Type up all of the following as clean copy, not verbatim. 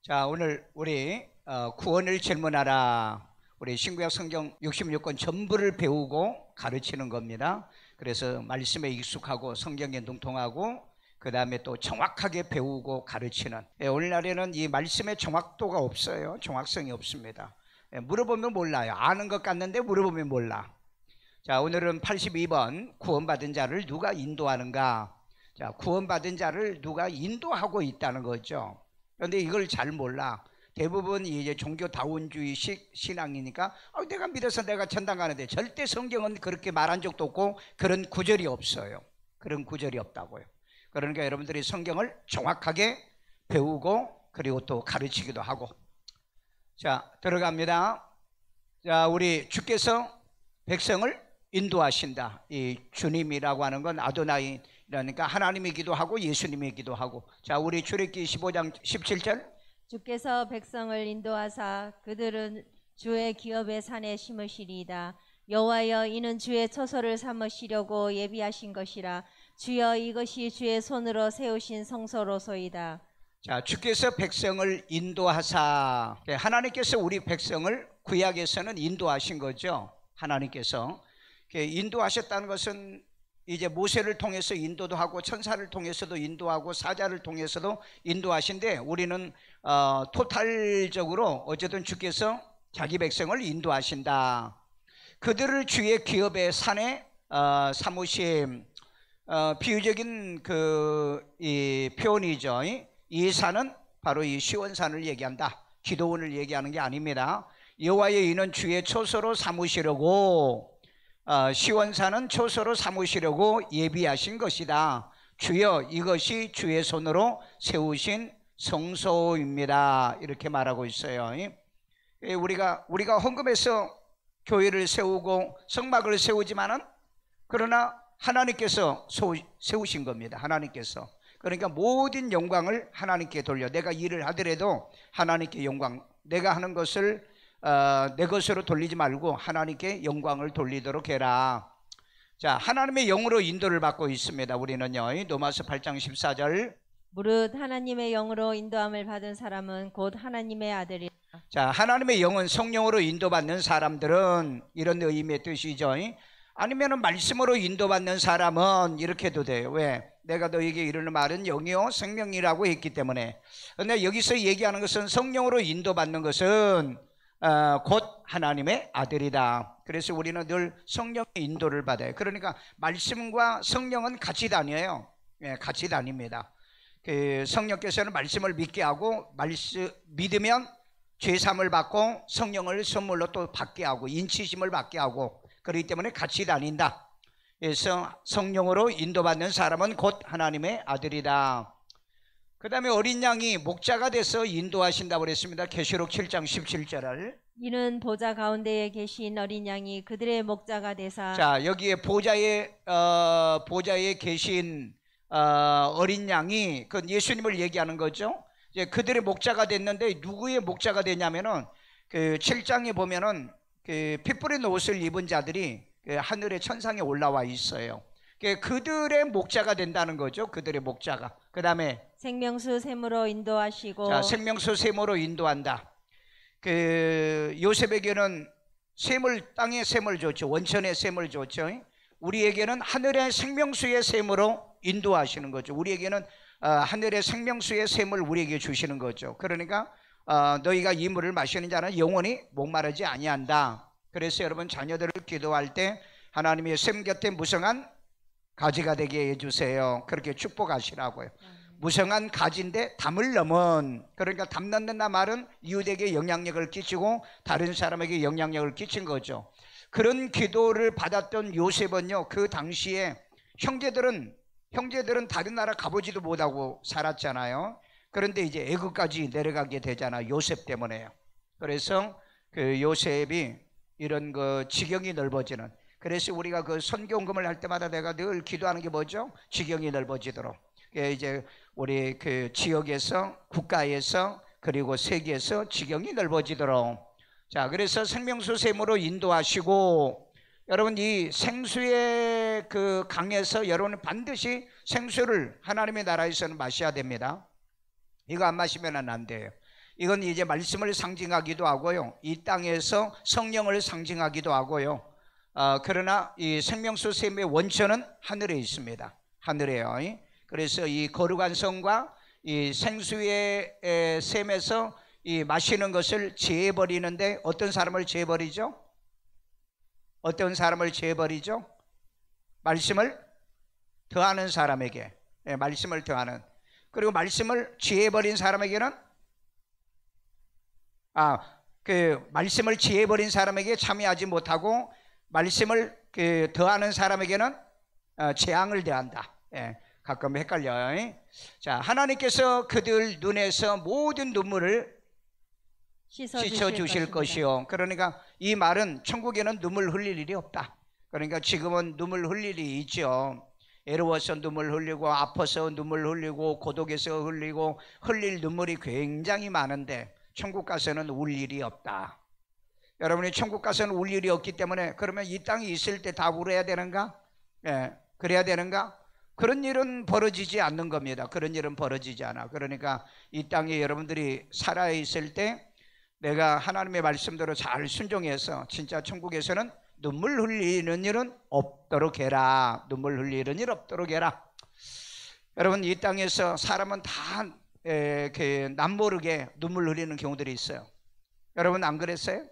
자, 오늘 우리 구원을 질문하라. 우리 신구약 성경 66권 전부를 배우고 가르치는 겁니다. 그래서 말씀에 익숙하고 성경에 능통하고 그 다음에 또 정확하게 배우고 가르치는, 오늘날에는 이 말씀의 정확도가 없어요. 정확성이 없습니다. 물어보면 몰라요. 아는 것 같는데 물어보면 몰라. 자, 오늘은 82번 구원받은 자를 누가 인도하는가. 자, 구원받은 자를 누가 인도하고 있다는 거죠. 그런데 이걸 잘 몰라. 대부분 이제 종교다원주의식 신앙이니까 내가 믿어서 내가 천당 가는데, 절대 성경은 그렇게 말한 적도 없고 그런 구절이 없어요. 그런 구절이 없다고요. 그러니까 여러분들이 성경을 정확하게 배우고 그리고 또 가르치기도 하고. 자, 들어갑니다. 자, 우리 주께서 백성을 인도하신다. 이 주님이라고 하는 건 아도나이, 그러니까 하나님이기도 하고 예수님이기도 하고. 자, 우리 출애굽기 15장 17절. 주께서 백성을 인도하사 그들은 주의 기업의 산에 심으시리이다. 여호와여, 이는 주의 처소를 삼으시려고 예비하신 것이라. 주여, 이것이 주의 손으로 세우신 성소로소이다. 자, 주께서 백성을 인도하사. 하나님께서 우리 백성을 구약에서는 인도하신 거죠. 하나님께서 인도하셨다는 것은 이제 모세를 통해서 인도도 하고 천사를 통해서도 인도하고 사자를 통해서도 인도하신데, 우리는 토탈적으로 어쨌든 주께서 자기 백성을 인도하신다. 그들을 주의 기업의 산에 삼으심. 비유적인 이 표현이죠. 이 산은 바로 이 시온산을 얘기한다. 기도원을 얘기하는 게 아닙니다. 여호와의 이는 주의 처소로 삼으시려고, 시온산은 처소로 삼으시려고 예비하신 것이다. 주여, 이것이 주의 손으로 세우신 성소입니다. 이렇게 말하고 있어요. 우리가 헌금해서 교회를 세우고 성막을 세우지만은, 그러나 하나님께서 세우신 겁니다. 하나님께서. 그러니까 모든 영광을 하나님께 돌려. 내가 일을 하더라도 하나님께 영광, 내가 하는 것을 내 것으로 돌리지 말고 하나님께 영광을 돌리도록 해라. 자, 하나님의 영으로 인도를 받고 있습니다. 우리는요, 로마서 8장 14절. 무릇 하나님의 영으로 인도함을 받은 사람은 곧 하나님의 아들이라. 자, 하나님의 영은 성령으로 인도받는 사람들은, 이런 의미의 뜻이죠. 아니면은 말씀으로 인도받는 사람은 이렇게 해도 돼요. 왜? 내가 너에게 이르는 말은 영이요 생명이라고 했기 때문에. 근데 여기서 얘기하는 것은 성령으로 인도받는 것은 곧 하나님의 아들이다. 그래서 우리는 늘 성령의 인도를 받아요. 그러니까 말씀과 성령은 같이 다녀요. 같이 다닙니다. 성령께서는 말씀을 믿게 하고, 믿으면 죄사함을 받고 성령을 선물로 또 받게 하고 인치심을 받게 하고, 그렇기 때문에 같이 다닌다. 그래서 성령으로 인도받는 사람은 곧 하나님의 아들이다. 그 다음에 어린 양이 목자가 돼서 인도하신다고 그랬습니다. 계시록 7장 17절을. 이는 보좌 가운데에 계신 어린 양이 그들의 목자가 되사. 자, 여기에 보좌에 계신 어린 양이, 그 예수님을 얘기하는 거죠. 이제 그들의 목자가 됐는데, 누구의 목자가 되냐면은 그 7장에 보면은 그 피 뿌린 옷을 입은 자들이 그 하늘의 천상에 올라와 있어요. 그들의 목자가 된다는 거죠. 그들의 목자가. 그 다음에 생명수 샘으로 인도하시고. 자, 생명수 샘으로 인도한다. 그 요셉에게는 땅의 샘을 줬죠. 원천의 샘을 줬죠. 우리에게는 하늘의 생명수의 샘으로 인도하시는 거죠. 우리에게는 하늘의 생명수의 샘을 우리에게 주시는 거죠. 그러니까 너희가 이 물을 마시는 자는 영원히 목마르지 아니한다. 그래서 여러분, 자녀들을 기도할 때 하나님의 샘 곁에 무성한 가지가 되게 해주세요. 그렇게 축복하시라고요. 무성한 가지인데 담을 넘은, 그러니까 담 넣는다 말은 이웃에게 영향력을 끼치고 다른 사람에게 영향력을 끼친 거죠. 그런 기도를 받았던 요셉은요, 그 당시에 형제들은 다른 나라 가보지도 못하고 살았잖아요. 그런데 이제 애굽까지 내려가게 되잖아, 요셉 때문에요. 그래서 그 요셉이 이런 그 지경이 넓어지는, 그래서 우리가 그 선교헌금을 할 때마다 내가 늘 기도하는 게 뭐죠? 지경이 넓어지도록. 이제 우리 그 지역에서, 국가에서, 그리고 세계에서 지경이 넓어지도록. 자, 그래서 생명수 샘으로 인도하시고, 여러분, 이 생수의 그 강에서 여러분은 반드시 생수를 하나님의 나라에서는 마셔야 됩니다. 이거 안 마시면 안 돼요. 이건 이제 말씀을 상징하기도 하고요. 이 땅에서 성령을 상징하기도 하고요. 그러나 이 생명수 샘의 원천은 하늘에 있습니다. 하늘에요. 그래서 이 거룩한 성과 이 생수의 샘에서 이 마시는 것을 제해버리는데 어떤 사람을 제해버리죠? 어떤 사람을 제해버리죠? 말씀을 더하는 사람에게. 말씀을 더하는. 그리고 말씀을 제해버린 사람에게는 말씀을 제해버린 사람에게 참여하지 못하고 말씀을 더하는 사람에게는 재앙을 대한다. 가끔 헷갈려요. 자, 하나님께서 그들 눈에서 모든 눈물을 씻어 주실 것이요. 그러니까 이 말은 천국에는 눈물 흘릴 일이 없다. 그러니까 지금은 눈물 흘릴 일이 있죠. 애로워서 눈물 흘리고 아파서 눈물 흘리고 고독해서 흘리고 흘릴 눈물이 굉장히 많은데 천국 가서는 울 일이 없다. 여러분이 천국 가서는 울 일이 없기 때문에 그러면 이 땅에 있을 때 다 울어야 되는가? 그래야 되는가? 그런 일은 벌어지지 않는 겁니다. 그런 일은 벌어지지 않아. 그러니까 이 땅에 여러분들이 살아있을 때 내가 하나님의 말씀대로 잘 순종해서 진짜 천국에서는 눈물 흘리는 일은 없도록 해라. 눈물 흘리는 일 없도록 해라. 여러분 이 땅에서 사람은 다 남모르게 눈물 흘리는 경우들이 있어요. 여러분 안 그랬어요?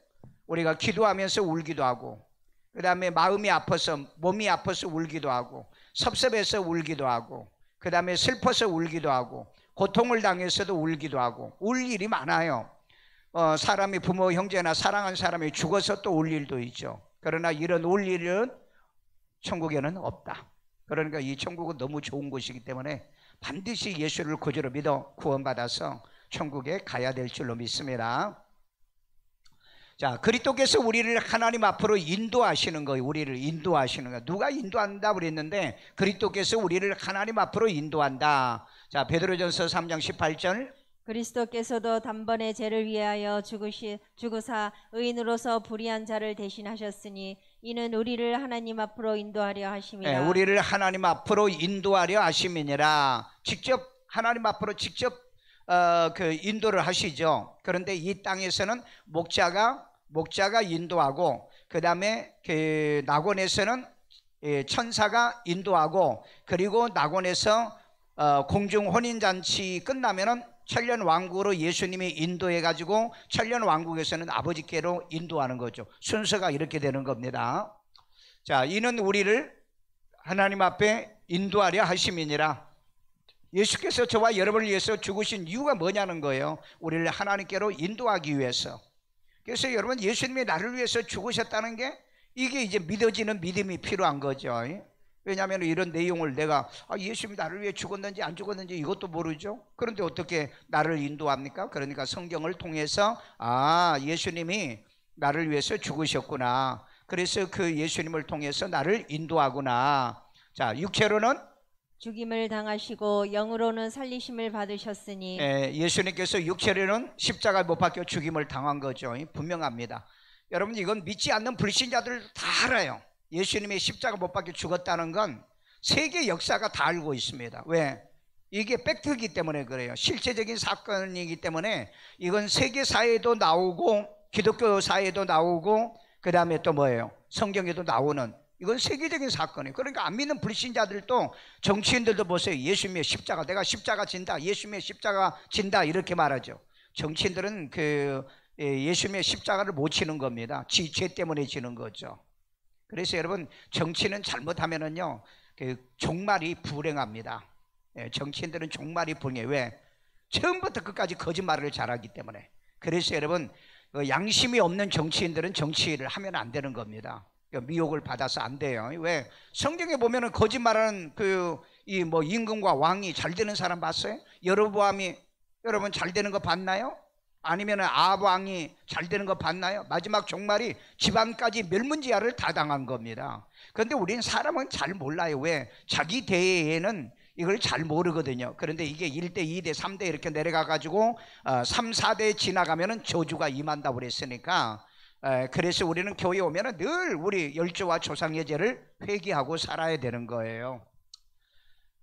우리가 기도하면서 울기도 하고 그 다음에 마음이 아파서 몸이 아파서 울기도 하고 섭섭해서 울기도 하고 그 다음에 슬퍼서 울기도 하고 고통을 당해서도 울기도 하고 울 일이 많아요. 사람이 부모 형제나 사랑한 사람이 죽어서 또 울 일도 있죠. 그러나 이런 울 일은 천국에는 없다. 그러니까 이 천국은 너무 좋은 곳이기 때문에 반드시 예수를 구주로 믿어 구원받아서 천국에 가야 될 줄로 믿습니다. 자, 그리스도께서 우리를 하나님 앞으로 인도하시는 거예요. 우리를 인도하시는 거예요. 누가 인도한다 그랬는데 그리스도께서 우리를 하나님 앞으로 인도한다. 자, 베드로전서 3장 18절. 그리스도께서도 단번에 죄를 위하여 죽으사 의인으로서 불의한 자를 대신하셨으니 이는 우리를 하나님 앞으로 인도하려 하심이라. 우리를 하나님 앞으로 인도하려 하심이니라. 직접 하나님 앞으로 직접 인도를 하시죠. 그런데 이 땅에서는 목자가 인도하고 그 다음에 낙원에서는 천사가 인도하고 그리고 낙원에서 공중 혼인잔치 끝나면은 천년 왕국으로 예수님이 인도해 가지고 천년 왕국에서는 아버지께로 인도하는 거죠. 순서가 이렇게 되는 겁니다. 자, 이는 우리를 하나님 앞에 인도하려 하심이니라. 예수께서 저와 여러분을 위해서 죽으신 이유가 뭐냐는 거예요. 우리를 하나님께로 인도하기 위해서. 그래서 여러분 예수님이 나를 위해서 죽으셨다는 게 이게 이제 믿어지는 믿음이 필요한 거죠. 왜냐하면 이런 내용을 내가 예수님이 나를 위해 죽었는지 안 죽었는지 이것도 모르죠. 그런데 어떻게 나를 인도합니까? 그러니까 성경을 통해서 예수님이 나를 위해서 죽으셨구나. 그래서 그 예수님을 통해서 나를 인도하구나. 자, 육체로는 죽임을 당하시고 영으로는 살리심을 받으셨으니 예수님께서 육체로는 십자가 못 박혀 죽임을 당한 거죠. 분명합니다. 여러분 이건 믿지 않는 불신자들 다 알아요. 예수님이 십자가 못 박혀 죽었다는 건 세계 역사가 다 알고 있습니다. 왜? 이게 팩트이기 때문에 그래요. 실체적인 사건이기 때문에 이건 세계사에도 나오고 기독교사에도 나오고 그 다음에 또 뭐예요? 성경에도 나오는 이건 세계적인 사건이에요. 그러니까 안 믿는 불신자들도 정치인들도 보세요. 예수님의 십자가, 내가 십자가 진다, 예수님의 십자가 진다 이렇게 말하죠. 정치인들은 예수님의 십자가를 못 치는 겁니다. 죄 때문에 지는 거죠. 그래서 여러분 정치는 잘못하면은요 종말이 불행합니다. 정치인들은 종말이 불행해. 왜? 처음부터 끝까지 거짓말을 잘하기 때문에. 그래서 여러분 양심이 없는 정치인들은 정치를 하면 안 되는 겁니다. 미혹을 받아서 안 돼요. 왜? 성경에 보면은 거짓말하는 임금과 왕이 잘 되는 사람 봤어요? 여로보암이 여러분 잘 되는 거 봤나요? 아니면 아합 왕이 잘 되는 거 봤나요? 마지막 종말이 집안까지 멸문지하를 다 당한 겁니다. 그런데 우리는 사람은 잘 몰라요. 왜? 자기 대에는 이걸 잘 모르거든요. 그런데 이게 1대, 2대, 3대 이렇게 내려가 가지고 3, 4대 지나가면은 저주가 임한다고 그랬으니까 그래서 우리는 교회 오면은 늘 우리 열조와 조상의 죄를 회개하고 살아야 되는 거예요.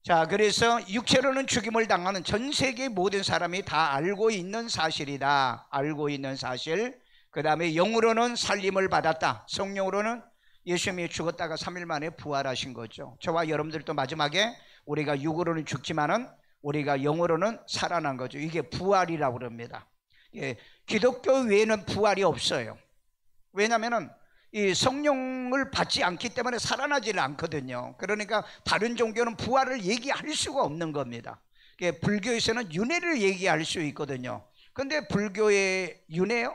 자, 그래서 육체로는 죽임을 당하는 전 세계 모든 사람이 다 알고 있는 사실이다. 알고 있는 사실. 그 다음에 영으로는 살림을 받았다. 성령으로는 예수님이 죽었다가 3일 만에 부활하신 거죠. 저와 여러분들도 마지막에 우리가 육으로는 죽지만은 우리가 영으로는 살아난 거죠. 이게 부활이라고 그럽니다. 예, 기독교 외에는 부활이 없어요. 왜냐하면은 이 성령을 받지 않기 때문에 살아나지를 않거든요. 그러니까 다른 종교는 부활을 얘기할 수가 없는 겁니다. 예, 불교에서는 윤회를 얘기할 수 있거든요. 근데 불교의 윤회요?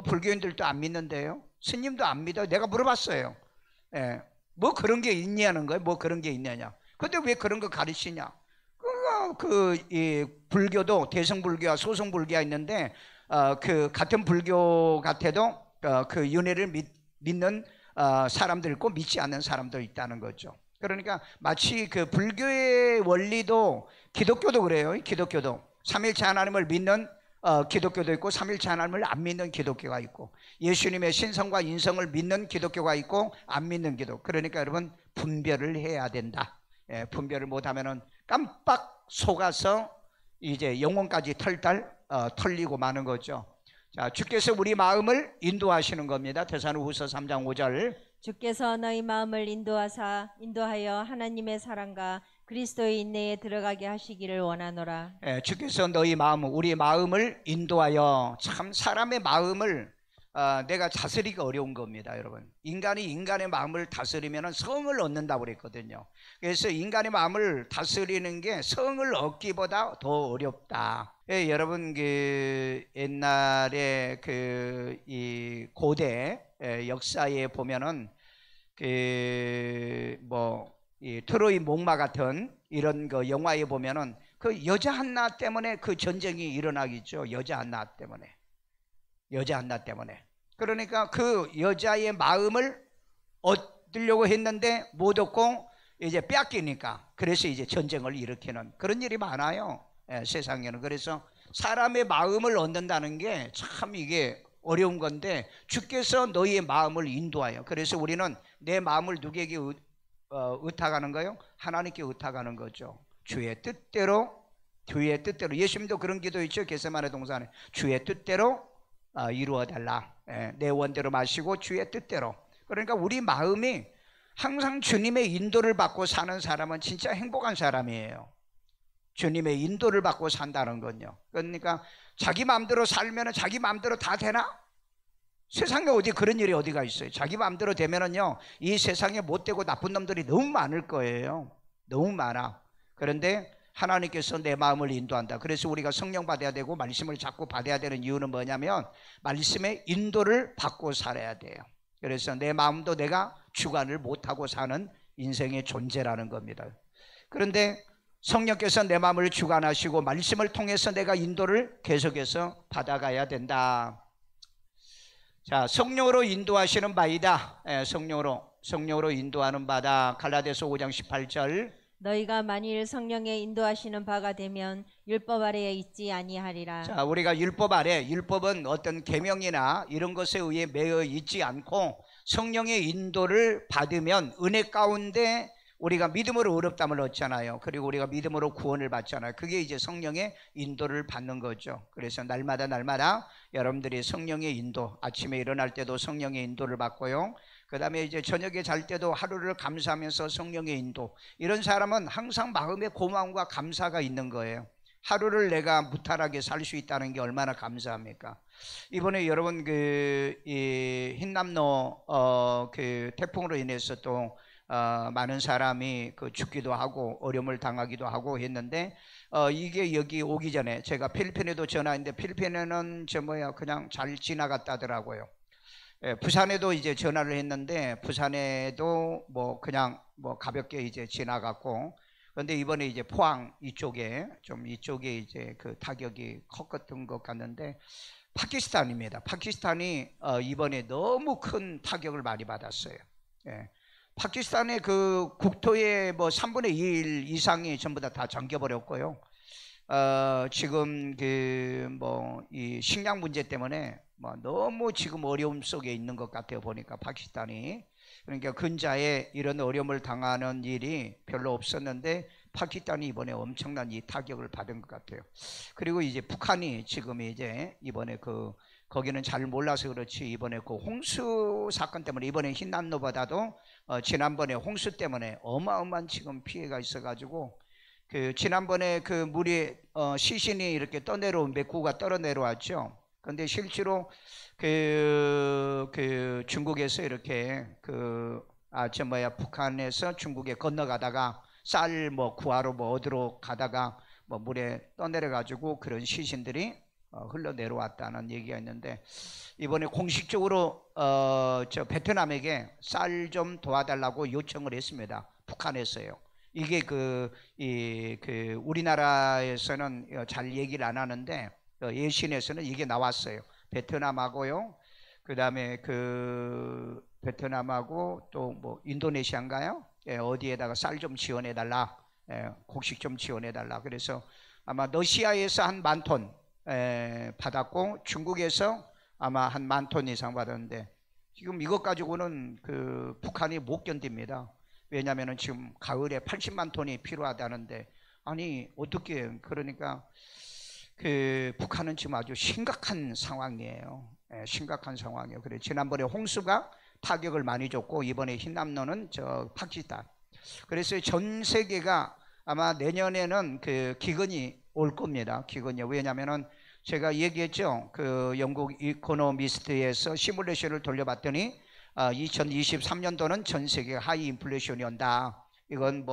불교인들도 안 믿는데요. 스님도 안 믿어요. 내가 물어봤어요. 예, 뭐 그런 게 있냐는 거예요. 뭐 그런 게 있느냐. 근데 왜 그런 거 가르치냐. 이 불교도 대성불교와 소성불교가 있는데 그 같은 불교 같아도 그 윤회를 믿는 사람들 있고 믿지 않는 사람도 있다는 거죠. 그러니까 마치 그 불교의 원리도 기독교도 그래요. 기독교도 삼일체 하나님을 믿는 기독교도 있고 삼일체 하나님을 안 믿는 기독교가 있고 예수님의 신성과 인성을 믿는 기독교가 있고 안 믿는 기독교. 그러니까 여러분 분별을 해야 된다. 예, 분별을 못하면은 깜빡 속아서 이제 영혼까지 털리고 마는 거죠. 자, 주께서 우리 마음을 인도하시는 겁니다. 데살로니가후서 3장 5절. 주께서 너희 마음을 인도하여 하나님의 사랑과 그리스도의 인내에 들어가게 하시기를 원하노라. 예, 주께서 너희 마음을, 우리 마음을 인도하여. 참 사람의 마음을 내가 다스리기 어려운 겁니다, 여러분. 인간이 인간의 마음을 다스리면 성을 얻는다고 그랬거든요. 그래서 인간의 마음을 다스리는 게 성을 얻기보다 더 어렵다. 예, 여러분 그 옛날에 그 이 고대 역사에 보면은 그 뭐 이 트로이 목마 같은 이런 그 영화에 보면은 그 여자 한나 때문에 그 전쟁이 일어나겠죠. 여자 한나 때문에. 그러니까 그 여자의 마음을 얻으려고 했는데 못 얻고 이제 뺏기니까 그래서 이제 전쟁을 일으키는 그런 일이 많아요. 세상에는. 그래서 사람의 마음을 얻는다는 게 참 이게 어려운 건데 주께서 너희의 마음을 인도하여. 그래서 우리는 내 마음을 누구에게 의탁하는 거예요? 하나님께 의탁하는 거죠. 주의 뜻대로. 예수님도 그런 기도 있죠. 겟세마네 동산에 주의 뜻대로 이루어달라. 내 원대로 마시고 주의 뜻대로. 그러니까 우리 마음이 항상 주님의 인도를 받고 사는 사람은 진짜 행복한 사람이에요. 주님의 인도를 받고 산다는 건요. 그러니까 자기 마음대로 살면 자기 마음대로 다 되나? 세상에 어디 그런 일이 어디가 있어요. 자기 마음대로 되면은요 이 세상에 못되고 나쁜 놈들이 너무 많을 거예요. 너무 많아. 그런데 하나님께서 내 마음을 인도한다. 그래서 우리가 성령 받아야 되고 말씀을 자꾸 받아야 되는 이유는 뭐냐면 말씀의 인도를 받고 살아야 돼요. 그래서 내 마음도 내가 주관을 못하고 사는 인생의 존재라는 겁니다. 그런데 성령께서 내 마음을 주관하시고 말씀을 통해서 내가 인도를 계속해서 받아가야 된다. 자, 성령으로 인도하시는 바이다. 성령으로 인도하는 바다. 갈라디아서 5장 18절. 너희가 만일 성령의 인도하시는 바가 되면 율법 아래에 있지 아니하리라. 자, 우리가 율법 아래, 율법은 어떤 계명이나 이런 것에 의해 매여 있지 않고 성령의 인도를 받으면 은혜 가운데 우리가 믿음으로 의롭다함을 얻잖아요. 그리고 우리가 믿음으로 구원을 받잖아요. 그게 이제 성령의 인도를 받는 거죠. 그래서 날마다 여러분들이 성령의 인도, 아침에 일어날 때도 성령의 인도를 받고요. 그 다음에 이제 저녁에 잘 때도 하루를 감사하면서 성령의 인도. 이런 사람은 항상 마음에 고마움과 감사가 있는 거예요. 하루를 내가 무탈하게 살 수 있다는 게 얼마나 감사합니까? 이번에 여러분 이 흰남노 그 태풍으로 인해서 또 많은 사람이 죽기도 하고 어려움을 당하기도 하고 했는데 이게 여기 오기 전에 제가 필리핀에도 전화했는데 필리핀에는 그냥 잘 지나갔다더라고요. 부산에도 이제 전화를 했는데 부산에도 그냥 가볍게 이제 지나갔고, 그런데 이번에 이제 포항 이쪽에 이제 그 타격이 컸던 것 같는데 파키스탄입니다. 파키스탄이 이번에 너무 큰 타격을 많이 받았어요. 파키스탄의 그 국토의 3분의 1 이상이 전부 다 잠겨버렸고요. 지금 이 식량 문제 때문에 너무 지금 어려움 속에 있는 것 같아요. 보니까 파키스탄이. 그러니까 근자에 이런 어려움을 당하는 일이 별로 없었는데 파키스탄이 이번에 엄청난 이 타격을 받은 것 같아요. 그리고 이제 북한이 지금 이제 이번에 거기는 잘 몰라서 그렇지 이번에 그 홍수 사건 때문에 이번에 흰남노보다도 지난번에 홍수 때문에 어마어마한 지금 피해가 있어가지고 지난번에 물이 시신이 이렇게 떠내려온 몇 구가 떨어 내려왔죠. 그런데 실제로 중국에서 이렇게 북한에서 중국에 건너가다가 쌀 구하러 어디로 가다가 물에 떠내려 가지고 그런 시신들이 흘러 내려왔다는 얘기가 있는데 이번에 공식적으로 베트남에게 쌀 좀 도와달라고 요청을 했습니다. 북한에서요. 이게 우리나라에서는 잘 얘기를 안 하는데 예신에서는 이게 나왔어요. 베트남하고요. 그다음에 베트남하고 또 인도네시아인가요? 어디에다가 쌀 좀 지원해 달라. 곡식 좀 지원해 달라. 그래서 아마 러시아에서 한 10,000톤 받았고 중국에서 아마 한 10,000톤 이상 받았는데 지금 이것 가지고는 북한이 못 견딥니다. 왜냐하면 지금 가을에 80만 톤이 필요하다는데 아니 어떻게 그러니까 북한은 지금 아주 심각한 상황이에요. 심각한 상황이에요. 그래 지난번에 홍수가 타격을 많이 줬고 이번에 흰남노는 파키스탄. 그래서 전 세계가 아마 내년에는 기근이 올 겁니다. 기근이요. 왜냐하면은 제가 얘기했죠. 영국 이코노미스트에서 시뮬레이션을 돌려봤더니 2023년도는 전 세계가 하이 인플레이션이 온다. 이건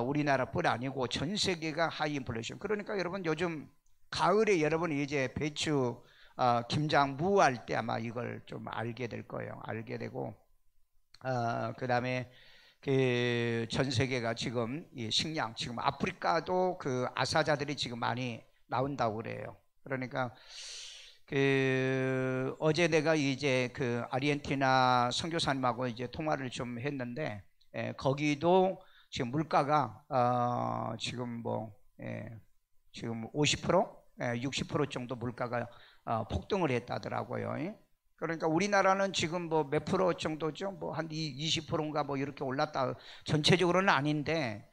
우리나라뿐 아니고 전 세계가 하이 인플레이션. 그러니까 여러분 요즘 가을에 여러분 이제 배추 김장 무할 때 아마 이걸 좀 알게 될 거예요. 알게 되고 그다음에 전 세계가 지금 이 식량 지금 아프리카도 아사자들이 지금 많이 나온다고 그래요. 그러니까 어제 내가 이제 아르헨티나 선교사님하고 이제 통화를 좀 했는데 거기도 지금 물가가 지금 지금 50%, 60% 정도 물가가 폭등을 했다더라고요. 그러니까 우리나라는 지금 몇 프로 정도죠? 한 20%인가 이렇게 올랐다. 전체적으로는 아닌데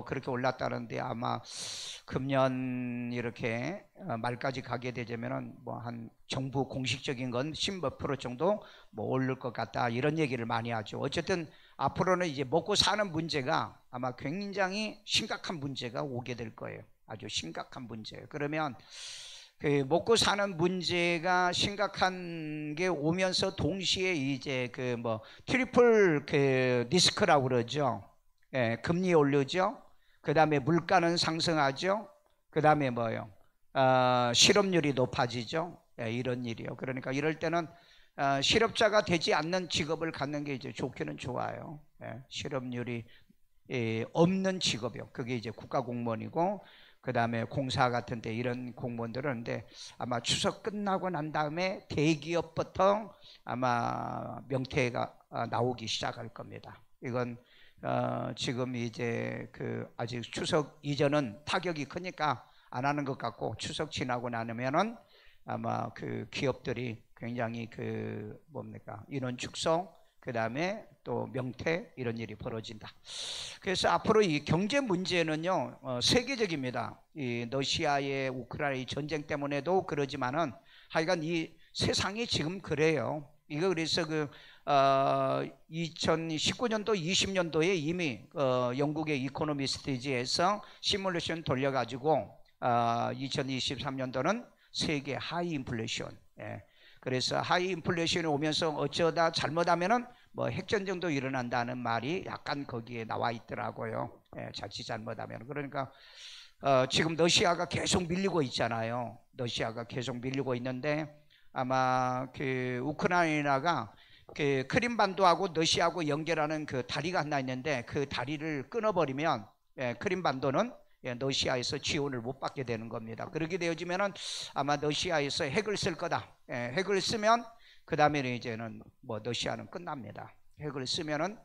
그렇게 올랐다는데 아마 금년 이렇게 말까지 가게 되자면은 한 정부 공식적인 건 10몇 프로 정도 오를 것 같다 이런 얘기를 많이 하죠. 어쨌든 앞으로는 이제 먹고 사는 문제가 아마 굉장히 심각한 문제가 오게 될 거예요. 아주 심각한 문제예요. 그러면 먹고 사는 문제가 심각한 게 오면서 동시에 이제 트리플 리스크라고 그러죠. 금리 오르죠. 그 다음에 물가는 상승하죠. 그 다음에 실업률이 높아지죠. 이런 일이요. 그러니까 이럴 때는 실업자가 되지 않는 직업을 갖는 게 이제 좋기는 좋아요. 실업률이 없는 직업이요. 그게 이제 국가공무원이고 그 다음에 공사 같은데 이런 공무원들은 근데 아마 추석 끝나고 난 다음에 대기업부터 아마 명태가 나오기 시작할 겁니다. 이건 지금 이제 아직 추석 이전은 타격이 크니까 안 하는 것 같고 추석 지나고 나면은 아마 기업들이 굉장히 인원 축소 그 다음에 또 명퇴 이런 일이 벌어진다. 그래서 앞으로 이 경제 문제는요 세계적입니다. 이 러시아의 우크라이나 전쟁 때문에도 그러지만은 하여간 이 세상이 지금 그래요. 이거 그래서 2019년도 20년도에 이미 영국의 이코노미스트지에서 시뮬레이션 돌려가지고 2023년도는 세계 하이 인플레이션. 그래서 하이 인플레이션이 오면서 어쩌다 잘못하면은 핵전쟁도 일어난다는 말이 약간 거기에 나와 있더라고요. 자칫 잘못하면. 그러니까 지금 러시아가 계속 밀리고 있잖아요. 러시아가 계속 밀리고 있는데 아마 우크라이나가 크림반도하고 러시아하고 연결하는 다리가 하나 있는데 그 다리를 끊어버리면 크림반도는 러시아에서 지원을 못 받게 되는 겁니다. 그렇게 되어지면은 아마 러시아에서 핵을 쓸 거다. 핵을 쓰면 그 다음에는 이제는 러시아는 끝납니다. 핵을 쓰면은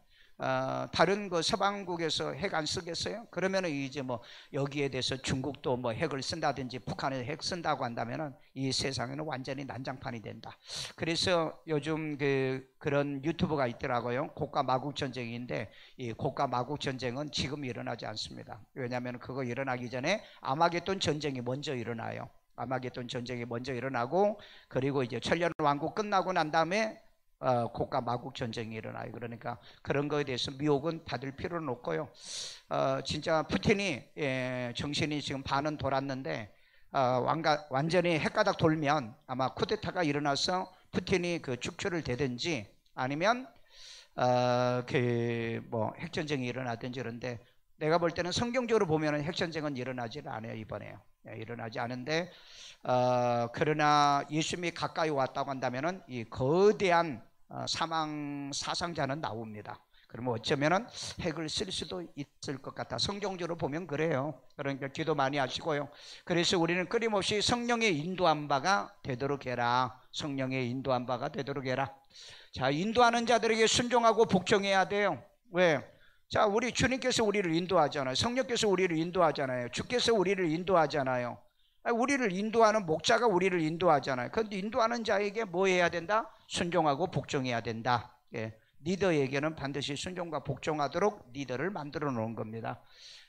다른 그 서방국에서 핵 안 쓰겠어요? 그러면은 이제 뭐 여기에 대해서 중국도 뭐 핵을 쓴다든지 북한에 핵 쓴다고 한다면은 이 세상에는 완전히 난장판이 된다. 그래서 요즘 그런 유튜브가 있더라고요. 고가 마국 전쟁인데 이 고가 마국 전쟁은 지금 일어나지 않습니다. 왜냐하면 그거 일어나기 전에 아마겟돈 전쟁이 먼저 일어나요. 아마겟돈 전쟁이 먼저 일어나고 그리고 이제 천년 왕국 끝나고 난 다음에 고가 마국 전쟁이 일어나요. 그러니까 그런 거에 대해서 미혹은 받을 필요는 없고요. 진짜 푸틴이 정신이 지금 반은 돌았는데 완전히 핵가닥 돌면 아마 쿠데타가 일어나서 푸틴이 그 축출을 되든지 아니면 뭐 핵전쟁이 일어나든지. 그런데 내가 볼 때는 성경적으로 보면은 핵전쟁은 일어나지 않아요. 이번에요. 일어나지 않은데 그러나 예수님이 가까이 왔다고 한다면은 이 거대한 사망 사상자는 나옵니다. 그러면 어쩌면은 핵을 쓸 수도 있을 것 같아. 성경적으로 보면 그래요. 그러니까 기도 많이 하시고요. 그래서 우리는 끊임없이 성령의 인도한 바가 되도록 해라. 성령의 인도한 바가 되도록 해라. 자, 인도하는 자들에게 순종하고 복종해야 돼요. 왜? 자, 우리 주님께서 우리를 인도하잖아요. 성령께서 우리를 인도하잖아요. 주께서 우리를 인도하잖아요. 우리를 인도하는 목자가 우리를 인도하잖아요. 그런데 인도하는 자에게 뭐 해야 된다? 순종하고 복종해야 된다. 리더에게는 반드시 순종과 복종하도록 리더를 만들어 놓은 겁니다.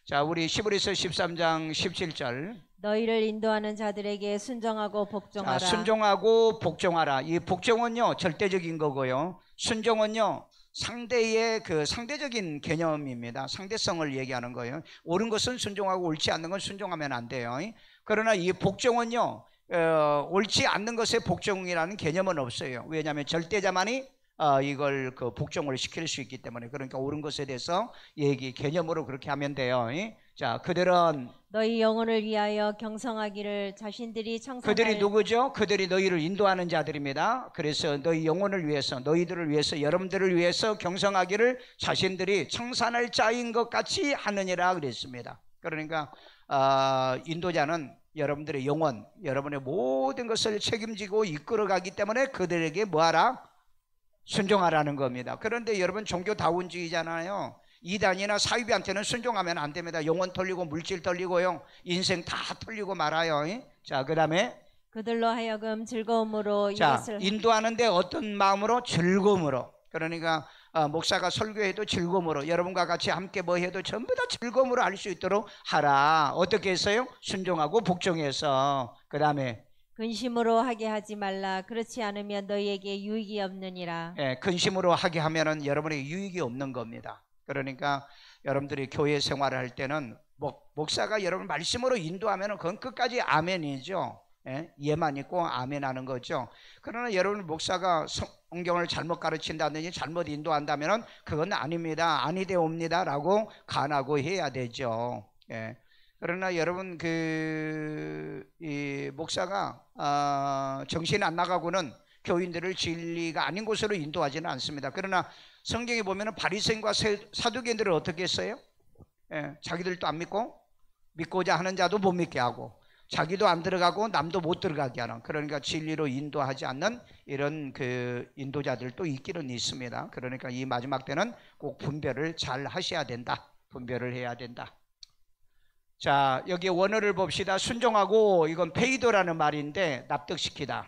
자, 우리 히브리서 13장 17절. 너희를 인도하는 자들에게 순종하고 복종하라. 자, 순종하고 복종하라. 이 복종은요 절대적인 거고요. 순종은요 상대의 그 상대적인 개념입니다. 상대성을 얘기하는 거예요. 옳은 것은 순종하고 옳지 않는 건 순종하면 안 돼요. 그러나 이 복종은요 옳지 않는 것에 복종이라는 개념은 없어요. 왜냐하면 절대자만이 이걸 그 복종을 시킬 수 있기 때문에. 그러니까 옳은 것에 대해서 얘기 개념으로 그렇게 하면 돼요. 자, 그들은 너희 영혼을 위하여 경성하기를 자신들이 청산할. 그들이 누구죠? 그들이 너희를 인도하는 자들입니다. 그래서 너희 영혼을 위해서, 너희들을 위해서, 여러분들을 위해서 경성하기를 자신들이 청산할 자인 것 같이 하느니라 그랬습니다. 그러니까 인도자는 여러분들의 영혼, 여러분의 모든 것을 책임지고 이끌어가기 때문에 그들에게 뭐하라? 순종하라는 겁니다. 그런데 여러분 종교다운주의잖아요. 이단이나 사이비한테는 순종하면 안 됩니다. 영혼 털리고 물질 털리고요, 인생 다 털리고 말아요. 자, 그 다음에 그들로 하여금 즐거움으로 자, 이것을 인도하는데 어떤 마음으로? 즐거움으로. 그러니까 목사가 설교해도 즐거움으로, 여러분과 같이 함께 뭐 해도 전부 다 즐거움으로 할 수 있도록 하라. 어떻게 했어요? 순종하고 복종해서. 그 다음에 근심으로 하게 하지 말라. 그렇지 않으면 너희에게 유익이 없느니라. 근심으로 하게 하면은 여러분에게 유익이 없는 겁니다. 그러니까 여러분들이 교회 생활을 할 때는 목사가 여러분 말씀으로 인도하면은 그건 끝까지 아멘이죠. 예만 있고 아멘 하는 거죠. 그러나 여러분 목사가 성경을 잘못 가르친다든지 잘못 인도한다면은 그건 아닙니다. 아니되옵니다 라고 간하고 해야 되죠. 그러나 여러분 이 목사가 정신이 안 나가고는 교인들을 진리가 아닌 곳으로 인도하지는 않습니다. 그러나 성경에 보면은 바리새인과 사두개인들을 어떻게 했어요? 자기들도 안 믿고 믿고자 하는 자도 못 믿게 하고 자기도 안 들어가고 남도 못 들어가게 하는, 그러니까 진리로 인도하지 않는 이런 그 인도자들도 있기는 있습니다. 그러니까 이 마지막 때는 꼭 분별을 잘 하셔야 된다. 분별을 해야 된다. 자, 여기 원어를 봅시다. 순종하고, 이건 페이도라는 말인데 납득시키다.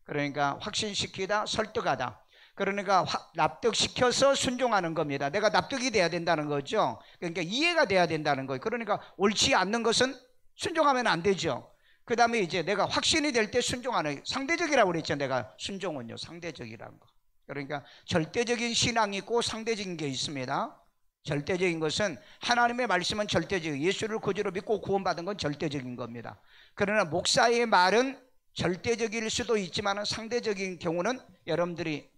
그러니까 확신시키다, 설득하다. 그러니까 납득시켜서 순종하는 겁니다. 내가 납득이 돼야 된다는 거죠. 그러니까 이해가 돼야 된다는 거예요. 그러니까 옳지 않는 것은 순종하면 안 되죠. 그 다음에 이제 내가 확신이 될 때 순종하는, 상대적이라고 그랬죠. 내가 순종은요 상대적이라는 거. 그러니까 절대적인 신앙이 있고 상대적인 게 있습니다. 절대적인 것은 하나님의 말씀은 절대적이고 예수를 구주로 믿고 구원받은 건 절대적인 겁니다. 그러나 목사의 말은 절대적일 수도 있지만 상대적인 경우는 여러분들이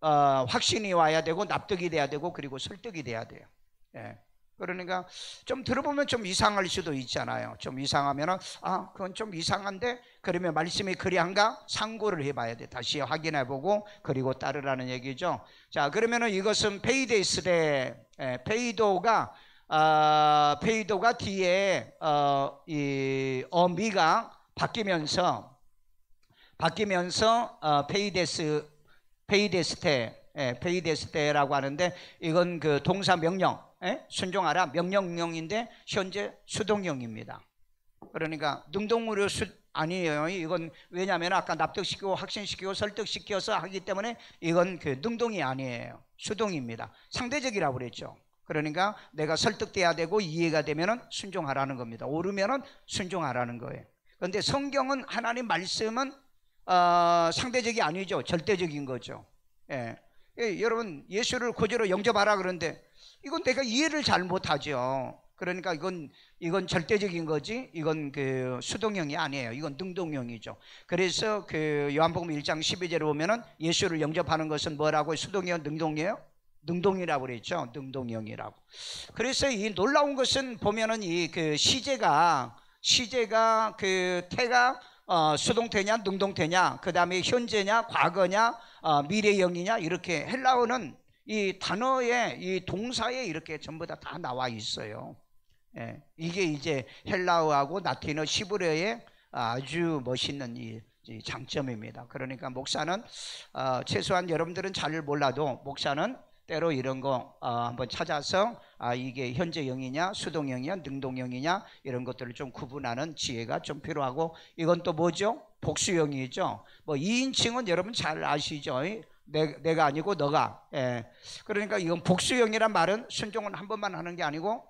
확신이 와야 되고 납득이 돼야 되고 그리고 설득이 돼야 돼요. 그러니까 좀 들어보면 좀 이상할 수도 있잖아요. 좀 이상하면은 그건 좀 이상한데, 그러면 말씀이 그리한가 상고를 해봐야 돼. 다시 확인해보고 그리고 따르라는 얘기죠. 자, 그러면은 이것은 페이데스데, 페이도가 뒤에 이 어미가 바뀌면서 페이데스테, 페이데스테라고 하는데 이건 그 동사 명령, 순종하라 명령형인데 현재 수동형입니다. 그러니까 능동으로 아니에요. 이건 왜냐하면 아까 납득시키고 확신시키고 설득시켜서 하기 때문에 이건 그 능동이 아니에요. 수동입니다. 상대적이라고 그랬죠. 그러니까 내가 설득돼야 되고 이해가 되면은 순종하라는 겁니다. 옳으면은 순종하라는 거예요. 그런데 성경은 하나님 말씀은 상대적이 아니죠. 절대적인 거죠. 여러분 예수를 구주로 영접하라 그러는데 이건 내가 이해를 잘 못하죠. 그러니까 이건 절대적인 거지 이건 그 수동형이 아니에요. 이건 능동형이죠. 그래서 그 요한복음 1장 12절에 보면은 예수를 영접하는 것은 뭐라고 수동형 능동이에요? 능동이라고 그랬죠. 능동형이라고. 그래서 이 놀라운 것은 보면은 이 그 시제가 그 태가 수동태냐 능동태냐 그 다음에 현재냐 과거냐 미래형이냐 이렇게 헬라어는 이 단어에 이 동사에 이렇게 전부 다 나와 있어요. 이게 이제 헬라어하고 라틴어 시브레의 아주 멋있는 이 장점입니다. 그러니까 목사는 최소한 여러분들은 잘 몰라도 목사는 때로 이런 거 한번 찾아서 이게 현재형이냐 수동형이냐 능동형이냐 이런 것들을 좀 구분하는 지혜가 좀 필요하고 이건 또 뭐죠? 복수형이죠. 뭐 2인칭은 여러분 잘 아시죠? 내가 아니고 너가. 그러니까 이건 복수형이란 말은 순종은 한 번만 하는 게 아니고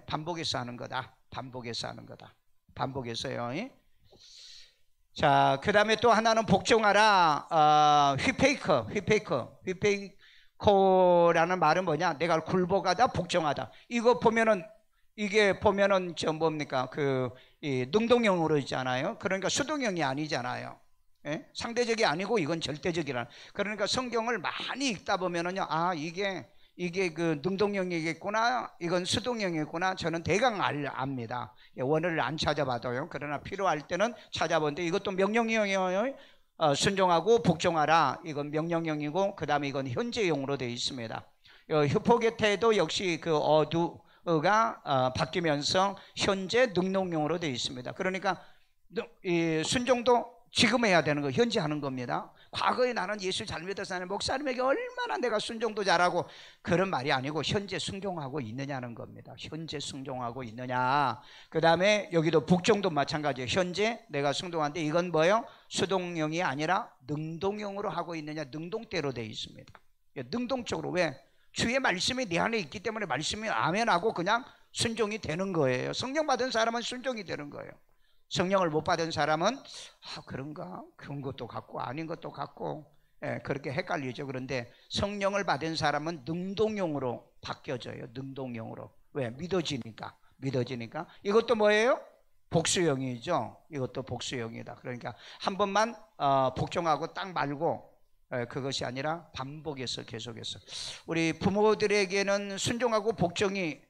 반복해서 하는 거다. 반복해서 하는 거다. 반복해서요. 자, 그 다음에 또 하나는 복종하라. 휘페이커라는 말은 뭐냐? 내가 굴복하다, 복종하다. 이거 보면은 이게 보면은 저 뭡니까? 이 능동형으로 있잖아요. 그러니까 수동형이 아니잖아요. 상대적이 아니고 이건 절대적이라. 그러니까 성경을 많이 읽다 보면은요, 이게 그 능동형이겠구나, 이건 수동형이겠구나. 저는 대강 압니다. 원어를 안 찾아봐도요. 그러나 필요할 때는 찾아보는데 이것도 명령형이에요. 순종하고 복종하라. 이건 명령형이고 그 다음에 이건 현재형으로 되어 있습니다. 휴포게테도 역시 그 어두가 바뀌면서 현재 능동형으로 되어 있습니다. 그러니까 이 순종도 지금 해야 되는 거 현재 하는 겁니다. 과거에 나는 예수 잘 믿어서 목사님에게 얼마나 내가 순종도 잘하고 그런 말이 아니고 현재 순종하고 있느냐는 겁니다. 현재 순종하고 있느냐. 그 다음에 여기도 복종도 마찬가지예요. 현재 내가 순종하는데 이건 뭐예요? 수동형이 아니라 능동형으로 하고 있느냐. 능동대로 되어 있습니다. 능동적으로. 왜? 주의 말씀이 내 안에 있기 때문에 말씀이 아멘하고 그냥 순종이 되는 거예요. 성령 받은 사람은 순종이 되는 거예요. 성령을 못 받은 사람은 그런가? 그런 것도 같고 아닌 것도 같고 그렇게 헷갈리죠. 그런데 성령을 받은 사람은 능동형으로 바뀌어져요. 능동형으로. 왜? 믿어지니까. 이것도 뭐예요? 복수형이죠. 이것도 복수형이다. 그러니까 한 번만 복종하고 딱 말고 그것이 아니라 반복해서 계속해서. 우리 부모들에게는 순종하고 복종의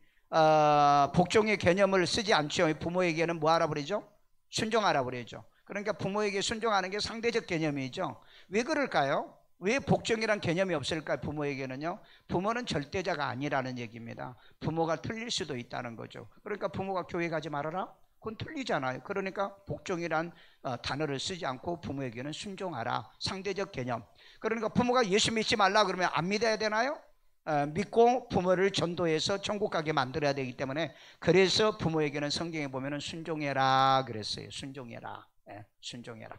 개념을 쓰지 않죠. 부모에게는 뭐 하라 그러죠? 순종하라 그러죠. 그러니까 부모에게 순종하는 게 상대적 개념이죠. 왜 그럴까요? 왜 복종이란 개념이 없을까요? 부모에게는요. 부모는 절대자가 아니라는 얘기입니다. 부모가 틀릴 수도 있다는 거죠. 그러니까 부모가 교회 가지 말아라? 그건 틀리잖아요. 그러니까 복종이란 단어를 쓰지 않고 부모에게는 순종하라. 상대적 개념. 그러니까 부모가 예수 믿지 말라 그러면 안 믿어야 되나요? 믿고 부모를 전도해서 천국 가게 만들어야 되기 때문에 그래서 부모에게는 성경에 보면은 순종해라 그랬어요. 순종해라. 순종해라.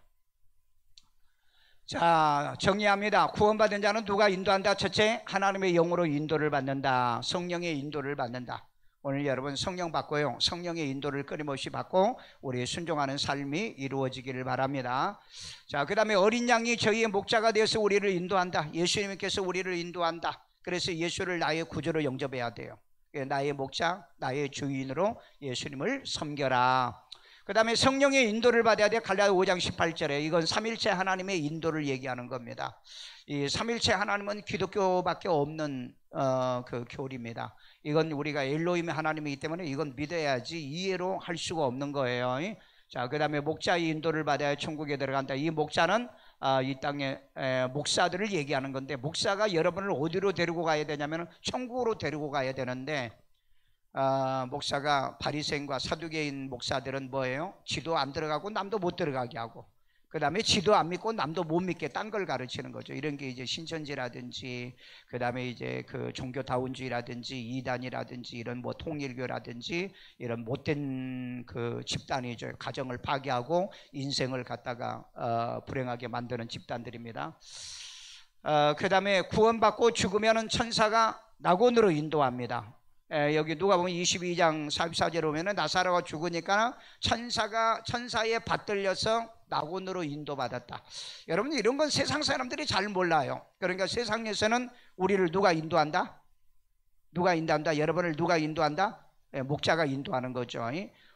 자, 정리합니다. 구원받은 자는 누가 인도한다? 첫째, 하나님의 영으로 인도를 받는다. 성령의 인도를 받는다. 오늘 여러분 성령 받고요. 성령의 인도를 끊임없이 받고 우리의 순종하는 삶이 이루어지기를 바랍니다. 자, 그 다음에 어린 양이 저희의 목자가 되어서 우리를 인도한다. 예수님께서 우리를 인도한다. 그래서 예수를 나의 구주로 영접해야 돼요. 나의 목자, 나의 주인으로 예수님을 섬겨라. 그 다음에 성령의 인도를 받아야 돼. 갈라디아 5장 18절에 이건 삼일체 하나님의 인도를 얘기하는 겁니다. 이 삼일체 하나님은 기독교밖에 없는 그 교리입니다. 이건 우리가 엘로힘의 하나님이기 때문에 이건 믿어야지 이해로 할 수가 없는 거예요. 자, 그 다음에 목자의 인도를 받아야 천국에 들어간다. 이 목자는 이 땅의 목사들을 얘기하는 건데 목사가 여러분을 어디로 데리고 가야 되냐면 천국으로 데리고 가야 되는데 목사가 바리새인과 사두개인 목사들은 뭐예요? 지도 안 들어가고 남도 못 들어가게 하고 그 다음에 지도 안 믿고 남도 못 믿게 딴 걸 가르치는 거죠. 이런 게 이제 신천지라든지, 그 다음에 이제 그 종교다운주의라든지, 이단이라든지, 이런 뭐 통일교라든지, 이런 못된 그 집단이죠. 가정을 파괴하고 인생을 갖다가 불행하게 만드는 집단들입니다. 그 다음에 구원받고 죽으면은 천사가 낙원으로 인도합니다. 여기 누가복음 22장 44절에 보면은 나사로가 죽으니까 천사에 받들려서 낙원으로 인도받았다. 여러분, 이런 건 세상 사람들이 잘 몰라요. 그러니까 세상에서는 우리를 누가 인도한다? 누가 인도한다? 여러분을 누가 인도한다? 목자가 인도하는 거죠.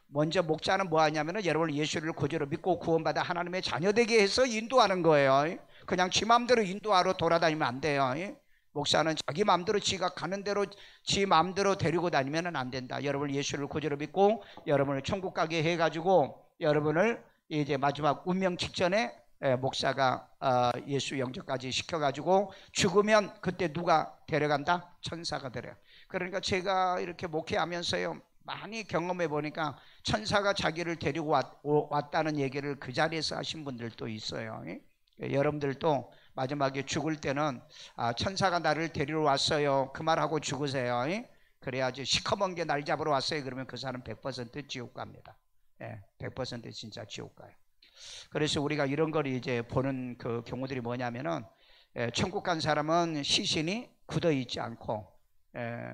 먼저 목자는 뭐 하냐면은 여러분을 예수를 구주로 믿고 구원받아 하나님의 자녀되게 해서 인도하는 거예요. 그냥 지 마음대로 인도하러 돌아다니면 안 돼요. 목사는 자기 마음대로 지가 가는 대로 지 마음대로 데리고 다니면 안 된다. 여러분을 예수를 구주로 믿고 여러분을 천국 가게 해가지고 여러분을 이제 마지막 운명 직전에 목사가 예수 영접까지 시켜가지고 죽으면 그때 누가 데려간다? 천사가 데려. 그러니까 제가 이렇게 목회하면서요 많이 경험해 보니까 천사가 자기를 데리고 왔다는 얘기를 그 자리에서 하신 분들도 있어요. 여러분들도 마지막에 죽을 때는 천사가 나를 데리러 왔어요 그 말하고 죽으세요. 그래야지 시커먼 게 날 잡으러 왔어요 그러면 그 사람 100% 지옥 갑니다. 100% 진짜 지옥 가요. 그래서 우리가 이런 걸 이제 보는 그 경우들이 뭐냐면은 천국 간 사람은 시신이 굳어 있지 않고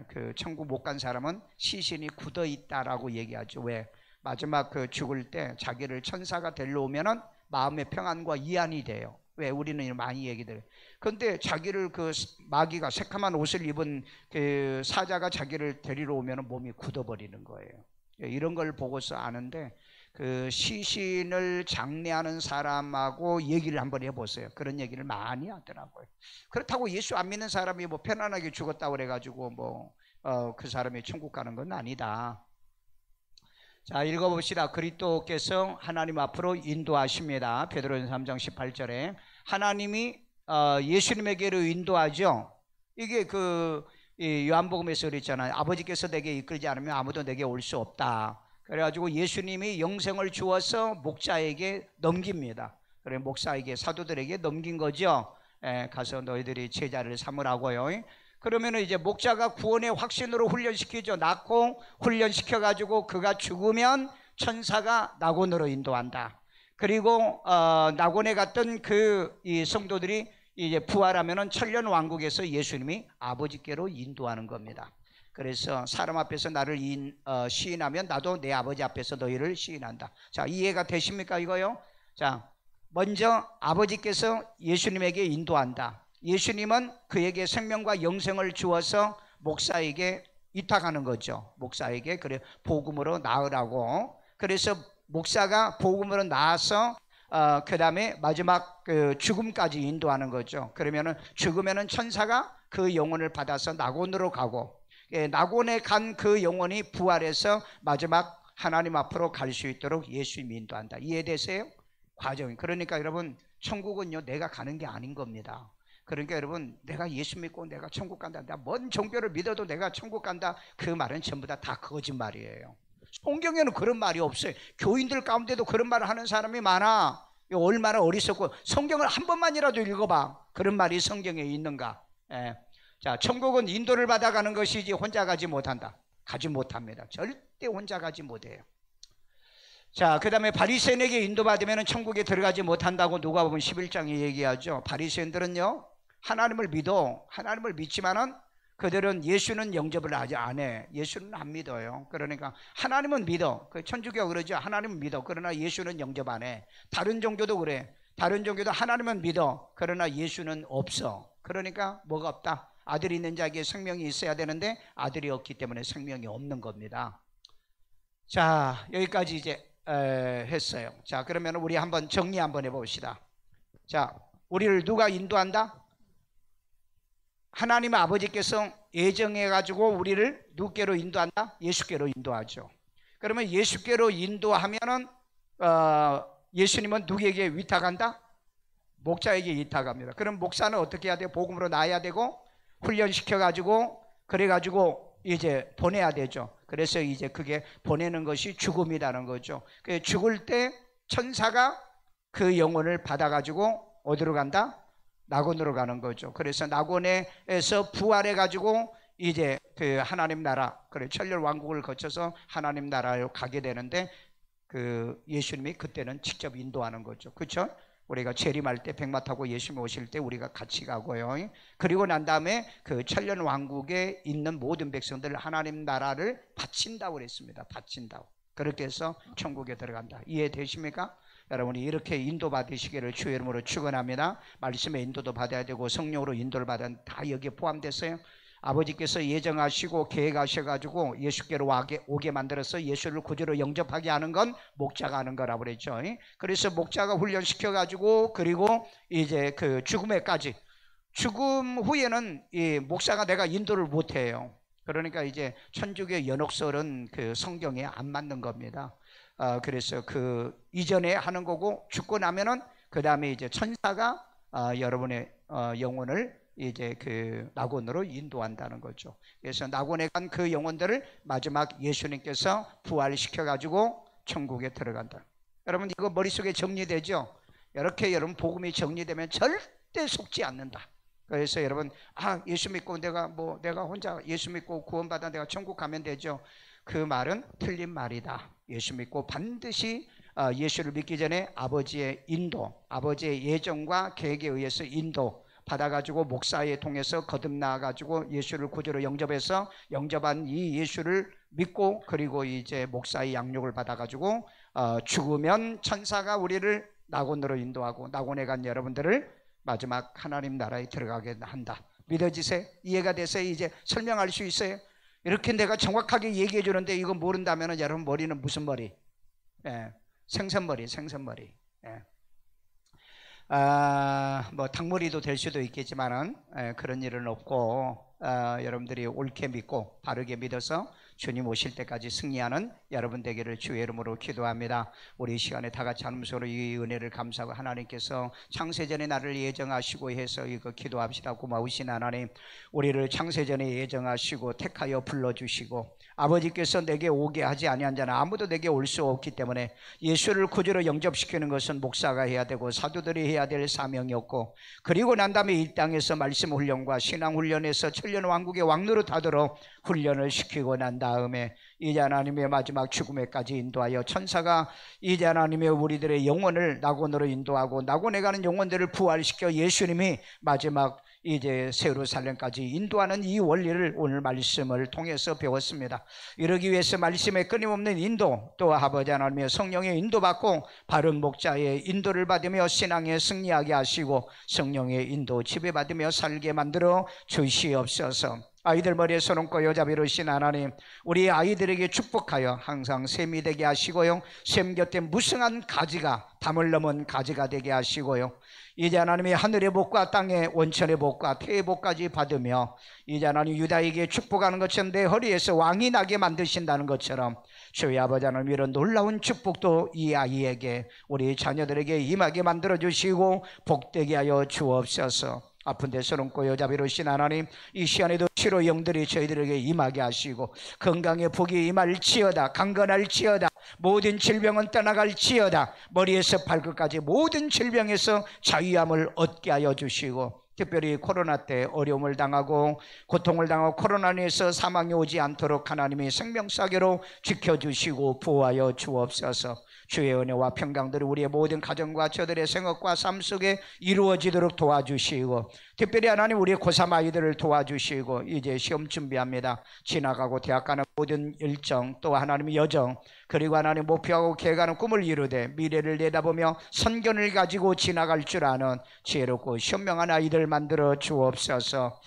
그 천국 못 간 사람은 시신이 굳어 있다라고 얘기하죠. 왜? 마지막 그 죽을 때 자기를 천사가 데리러 오면은 마음의 평안과 이안이 돼요. 왜? 우리는 많이 얘기들. 그런데 자기를 그 마귀가 새카만 옷을 입은 그 사자가 자기를 데리러 오면 몸이 굳어버리는 거예요. 이런 걸 보고서 아는데 그 시신을 장례하는 사람하고 얘기를 한번 해보세요. 그런 얘기를 많이 하더라고요. 그렇다고 예수 안 믿는 사람이 뭐 편안하게 죽었다고 그래가지고 뭐 그 사람이 천국 가는 건 아니다. 자, 읽어봅시다. 그리스도께서 하나님 앞으로 인도하십니다. 베드로전서 3장 18절에 하나님이 예수님에게로 인도하죠. 이게 그 요한복음에서 그랬잖아요. 아버지께서 내게 이끌지 않으면 아무도 내게 올 수 없다. 그래가지고 예수님이 영생을 주어서 목자에게 넘깁니다. 그래 목사에게 사도들에게 넘긴 거죠. 가서 너희들이 제자를 삼으라고요. 그러면 이제 목자가 구원의 확신으로 훈련시키죠. 낳고 훈련시켜가지고 그가 죽으면 천사가 낙원으로 인도한다. 그리고 낙원에 갔던 이 성도들이 이제 부활하면은 천년 왕국에서 예수님이 아버지께로 인도하는 겁니다. 그래서 사람 앞에서 나를 시인하면 나도 내 아버지 앞에서 너희를 시인한다. 자, 이해가 되십니까 이거요? 자, 먼저 아버지께서 예수님에게 인도한다. 예수님은 그에게 생명과 영생을 주어서 목사에게 위탁하는 거죠. 목사에게 그래 복음으로 낳으라고. 그래서 목사가 복음으로 낳아서 그 다음에 마지막 그 죽음까지 인도하는 거죠. 그러면은 죽으면은 천사가 그 영혼을 받아서 낙원으로 가고, 낙원에 간 그 영혼이 부활해서 마지막 하나님 앞으로 갈 수 있도록 예수님이 인도한다. 이해되세요? 과정이. 그러니까 여러분 천국은요 내가 가는 게 아닌 겁니다. 그러니까 여러분 내가 예수 믿고 내가 천국 간다, 내가 뭔 종교를 믿어도 내가 천국 간다, 그 말은 전부 다 거짓말이에요. 성경에는 그런 말이 없어요. 교인들 가운데도 그런 말을 하는 사람이 많아. 얼마나 어리석고, 성경을 한 번만이라도 읽어봐. 그런 말이 성경에 있는가? 자, 천국은 인도를 받아가는 것이지 혼자 가지 못한다. 가지 못합니다. 절대 혼자 가지 못해요. 자, 그 다음에 바리새인에게 인도받으면 천국에 들어가지 못한다고 누가복음 11장에 얘기하죠. 바리새인들은요 하나님을 믿지만은 그들은 예수는 영접을 아직 안 해. 예수는 안 믿어요. 그러니까 하나님은 믿어. 그 천주교가 그러죠. 하나님은 믿어. 그러나 예수는 영접 안 해. 다른 종교도 그래. 다른 종교도 하나님은 믿어. 그러나 예수는 없어. 그러니까 뭐가 없다? 아들이 있는 자에게 생명이 있어야 되는데 아들이 없기 때문에 생명이 없는 겁니다. 자, 여기까지 이제 했어요. 자, 그러면 우리 한번 정리 한번 해봅시다. 자, 우리를 누가 인도한다? 하나님 아버지께서 예정해가지고 우리를 누구께로 인도한다? 예수께로 인도하죠. 그러면 예수께로 인도하면은 예수님은 누구에게 위탁한다? 목자에게 위탁합니다. 그럼 목사는 어떻게 해야 돼요? 복음으로 낳아야 되고 훈련시켜가지고 그래가지고 이제 보내야 되죠. 그래서 이제 그게 보내는 것이 죽음이라는 거죠. 죽을 때 천사가 그 영혼을 받아가지고 어디로 간다? 낙원으로 가는 거죠. 그래서 낙원에서 부활해 가지고 이제 그 하나님 나라, 그래 천년 왕국을 거쳐서 하나님 나라로 가게 되는데, 그 예수님이 그때는 직접 인도하는 거죠. 그렇죠? 우리가 재림할 때 백마 타고 예수님 오실 때 우리가 같이 가고요. 그리고 난 다음에 그 천년 왕국에 있는 모든 백성들 하나님 나라를 바친다고 그랬습니다. 바친다고. 그렇게 해서 천국에 들어간다. 이해되십니까? 여러분이 이렇게 인도받으시기를 주의 이름으로 축원합니다. 말씀의 인도도 받아야 되고 성령으로 인도를 받아야 다 여기에 포함됐어요. 아버지께서 예정하시고 계획하셔가지고 예수께로 오게 만들어서 예수를 구주로 영접하게 하는 건 목자가 하는 거라고 그랬죠. 그래서 목자가 훈련시켜가지고 그리고 이제 그 죽음에까지, 죽음 후에는 이 목사가 내가 인도를 못해요. 그러니까 이제 천주교 연옥설은 그 성경에 안 맞는 겁니다. 그래서 그 이전에 하는 거고, 죽고 나면은 그 다음에 이제 천사가 여러분의 영혼을 이제 그 낙원으로 인도한다는 거죠. 그래서 낙원에 간 그 영혼들을 마지막 예수님께서 부활시켜 가지고 천국에 들어간다. 여러분 이거 머릿속에 정리되죠? 이렇게 여러분 복음이 정리되면 절대 속지 않는다. 그래서 여러분 예수 믿고 내가 혼자 예수 믿고 구원받아 내가 천국 가면 되죠. 그 말은 틀린 말이다. 예수 믿고 반드시 예수를 믿기 전에 아버지의 인도, 아버지의 예정과 계획에 의해서 인도 받아가지고 목사에 통해서 거듭나가지고 예수를 구주로 영접해서 영접한 이 예수를 믿고, 그리고 이제 목사의 양육을 받아가지고 죽으면 천사가 우리를 낙원으로 인도하고 낙원에 간 여러분들을 마지막 하나님 나라에 들어가게 한다. 믿어지세요? 이해가 돼서 이제 설명할 수 있어요? 이렇게 내가 정확하게 얘기해 주는데 이거 모른다면 여러분 머리는 무슨 머리? 생선머리. 뭐 닭머리도 될 수도 있겠지만은 그런 일은 없고, 여러분들이 옳게 믿고 바르게 믿어서 주님 오실 때까지 승리하는 여러분 되기를 주의 이름으로 기도합니다. 우리 이 시간에 다 같이 한 목소리로 이 은혜를 감사하고, 하나님께서 창세전에 나를 예정하시고 해서 이거 기도합시다. 고마우신 하나님, 우리를 창세전에 예정하시고 택하여 불러주시고 아버지께서 내게 오게 하지 아니한 자는 아무도 내게 올 수 없기 때문에 예수를 구주로 영접시키는 것은 목사가 해야 되고 사도들이 해야 될 사명이었고, 그리고 난 다음에 이 땅에서 말씀 훈련과 신앙 훈련에서 천년 왕국의 왕노릇 하도록 훈련을 시키고 난 다음에 이제 하나님의 마지막 죽음에까지 인도하여 천사가 이제 하나님의 우리들의 영혼을 낙원으로 인도하고 낙원에 가는 영혼들을 부활시켜 예수님이 마지막 이제 예루살렘까지 인도하는 이 원리를 오늘 말씀을 통해서 배웠습니다. 이러기 위해서 말씀의 끊임없는 인도, 또 아버지 하나님의 성령의 인도받고 바른 목자의 인도를 받으며 신앙에 승리하게 하시고 성령의 인도 지배받으며 살게 만들어 주시옵소서. 아이들 머리에 손 얹고 여자 비로신 하나님, 우리 아이들에게 축복하여 항상 샘이 되게 하시고요, 샘 곁에 무성한 가지가, 담을 넘은 가지가 되게 하시고요, 이제 하나님의 하늘의 복과 땅의 원천의 복과 태의 복까지 받으며 이제 하나님 유다에게 축복하는 것처럼 내 허리에서 왕이 나게 만드신다는 것처럼 주의 아버지 하나님 이런 놀라운 축복도 이 아이에게, 우리 자녀들에게 임하게 만들어 주시고 복되게 하여 주옵소서. 아픈 데 손 얹고 여자 비로신 하나님, 이 시간에도 치료 영들이 저희들에게 임하게 하시고 건강의 복이 임할지어다. 강건할지어다. 모든 질병은 떠나갈지어다. 머리에서 발끝까지 모든 질병에서 자유함을 얻게 하여 주시고, 특별히 코로나 때 어려움을 당하고 고통을 당하고 코로나 인해서 사망이 오지 않도록 하나님의 생명사계로 지켜주시고 보호하여 주옵소서. 주의 은혜와 평강들이 우리의 모든 가정과 저들의 생업과 삶 속에 이루어지도록 도와주시고, 특별히 하나님 우리의 고3 아이들을 도와주시고, 이제 시험 준비합니다. 지나가고 대학 가는 모든 일정, 또 하나님의 여정, 그리고 하나님 목표하고 계획하는 꿈을 이루되 미래를 내다보며 선견을 가지고 지나갈 줄 아는 지혜롭고 현명한 아이들 만들어 주옵소서.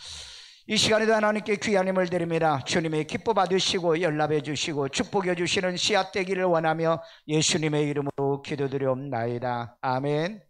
이 시간에도 하나님께 귀한 힘을 드립니다. 주님의 기뻐 받으시고 연락해 주시고 축복해 주시는 씨앗 되기를 원하며 예수님의 이름으로 기도드리옵나이다. 아멘.